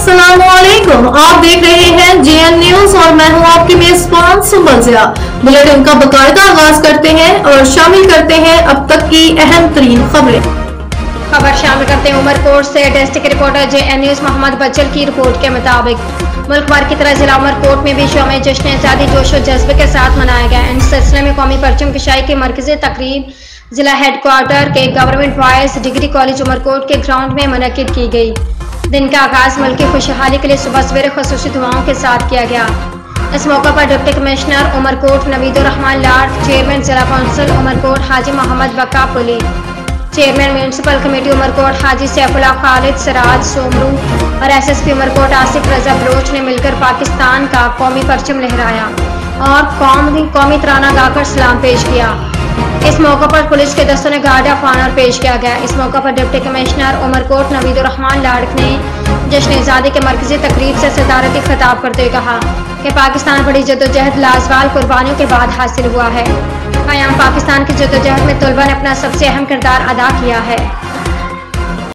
अस्सलामुअलैकुम। आप देख रहे हैं जेएन न्यूज और मैं हूं आपकी मेजबान सुंबल जिया। बुलेटिन का बाकायदा आगाज करते हैं और शामिल करते हैं अब तक की अहम तरीन खबरें। खबर शामिल करते हैं उमरकोट से। District reporter JN news Mohammad Bachal की रिपोर्ट के मुताबिक मुल्क भर की तरह जिला उमरकोट में भी शौम जश्न आज़ादी जोशो जज्बे के साथ मनाया गया। इस सिलसिले में कौमी परचम कशाई की मरकजी तकरीब जिला हेडक्वार्टर के government boys degree college Umarkot के ग्राउंड में मुनक्किद की गई। दिन का आगाज मुल्क की खुशहाली के लिए सुबह सवेरे खुसूसी दुआओं के साथ किया गया। इस मौके पर डिप्टी कमिश्नर उमरकोट नवीदुर रहमान लाड, चेयरमैन जिला कौंसिल उमरकोट हाजी मोहम्मद बका पुली, चेयरमैन म्यूनसिपल कमेटी उमरकोट हाजी सैफुल्लाह खालिद सराज सोमरू और एसएसपी उमरकोट आसिफ रजा बलोच ने मिलकर पाकिस्तान का कौमी परचम लहराया और कौमी तराना गाकर सलाम पेश किया। इस मौके पर पुलिस के दस्तों ने गार्ड ऑफ ऑनर पेश किया गया। इस मौके पर डिप्टी कमिश्नर उमरकोट नवीदुर रहमान लाड ने जश्न आज़ादी के मरकजी तकरीब से सदारती खिताब करते हुए कहा कि पाकिस्तान बड़ी जद्दोजहद लाजवाल कुर्बानियों के बाद हासिल हुआ है। कायम पाकिस्तान की जद्दोजहद में तलबा ने अपना सबसे अहम किरदार अदा किया है।